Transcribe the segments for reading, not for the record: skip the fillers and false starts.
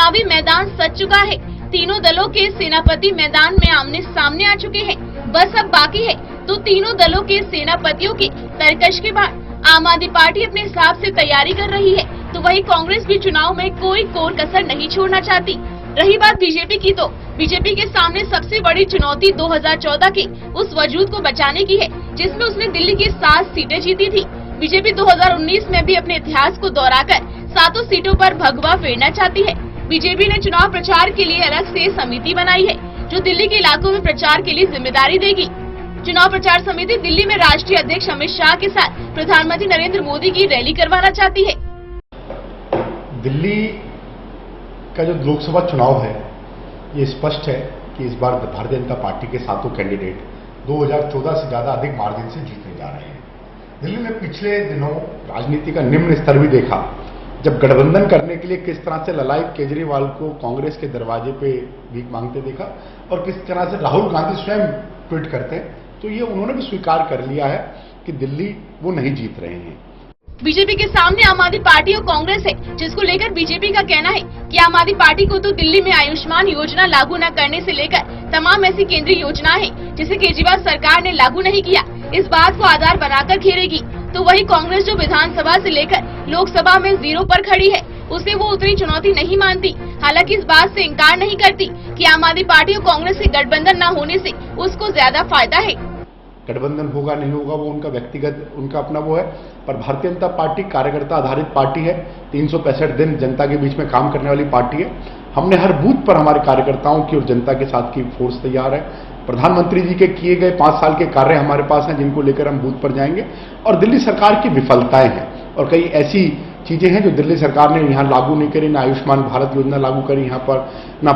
चुनावी मैदान सज चुका है। तीनों दलों के सेनापति मैदान में आमने सामने आ चुके हैं। बस अब बाकी है तो तीनों दलों के सेनापतियों की तरकश के बाद आम आदमी पार्टी अपने हिसाब से तैयारी कर रही है, तो वही कांग्रेस भी चुनाव में कोई कोर कसर नहीं छोड़ना चाहती। रही बात बीजेपी की, तो बीजेपी के सामने सबसे बड़ी चुनौती 2014 के उस वजूद को बचाने की है जिसमें उसने दिल्ली की 7 सीटें जीती थी। बीजेपी 2019 में भी अपने इतिहास को दोहराकर 7 सीटों पर भगवा फेरना चाहती है। बीजेपी ने चुनाव प्रचार के लिए अलग से समिति बनाई है जो दिल्ली के इलाकों में प्रचार के लिए जिम्मेदारी देगी। चुनाव प्रचार समिति दिल्ली में राष्ट्रीय अध्यक्ष अमित शाह के साथ प्रधानमंत्री नरेंद्र मोदी की रैली करवाना चाहती है। दिल्ली का जो लोकसभा चुनाव है ये स्पष्ट है कि इस बार भारतीय जनता पार्टी के 7 कैंडिडेट 2014 से ज्यादा अधिक मार्जिन से जीतने जा रहे हैं। दिल्ली में पिछले दिनों राजनीति का निम्न स्तर भी देखा, जब गठबंधन करने के लिए किस तरह से ललायत केजरीवाल को कांग्रेस के दरवाजे पे भीख मांगते देखा और किस तरह से राहुल गांधी स्वयं ट्वीट करते हैं, तो ये उन्होंने भी स्वीकार कर लिया है कि दिल्ली वो नहीं जीत रहे हैं। बीजेपी के सामने आम आदमी पार्टी और कांग्रेस है, जिसको लेकर बीजेपी का कहना है कि आम आदमी पार्टी को तो दिल्ली में आयुष्मान योजना लागू न करने से लेकर तमाम ऐसी केंद्रीय योजनाएं हैं जिसे केजरीवाल सरकार ने लागू नहीं किया, इस बात को आधार बनाकर घेरेगी। तो वही कांग्रेस जो विधानसभा से लेकर लोकसभा में 0 पर खड़ी है, उसे वो उतनी चुनौती नहीं मानती। हालांकि इस बात से इनकार नहीं करती कि आम आदमी पार्टी और कांग्रेस के गठबंधन न होने से उसको ज्यादा फायदा है। गठबंधन होगा नहीं होगा वो उनका व्यक्तिगत उनका अपना वो है, पर भारतीय जनता पार्टी कार्यकर्ता आधारित पार्टी है। 365 दिन जनता के बीच में काम करने वाली पार्टी है। हमने हर बूथ पर हमारे कार्यकर्ताओं की और जनता के साथ की फोर्स तैयार है। प्रधानमंत्री जी के किए गए 5 साल के कार्य हमारे पास हैं जिनको लेकर हम बूथ पर जाएंगे। और दिल्ली सरकार की विफलताएं हैं और कई ऐसी चीजें हैं जो दिल्ली सरकार ने यहाँ लागू नहीं करी, ना आयुष्मान भारत योजना लागू करी यहाँ पर, ना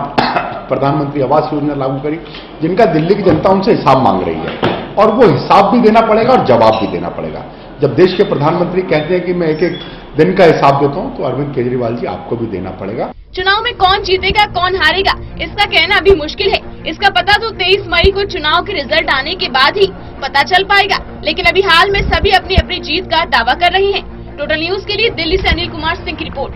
प्रधानमंत्री आवास योजना लागू करी, जिनका दिल्ली की जनता उनसे हिसाब मांग रही है और वो हिसाब भी देना पड़ेगा और जवाब भी देना पड़ेगा। जब देश के प्रधानमंत्री कहते हैं कि मैं एक दिन का हिसाब देता हूं, तो अरविंद केजरीवाल जी आपको भी देना पड़ेगा। चुनाव में कौन जीतेगा कौन हारेगा इसका कहना अभी मुश्किल है। इसका पता तो 23 मई को चुनाव के रिजल्ट आने के बाद ही पता चल पाएगा। लेकिन अभी हाल में सभी अपनी अपनी जीत का दावा कर रहे हैं। टोटल न्यूज के लिए दिल्ली से अनिल कुमार सिंह की रिपोर्ट।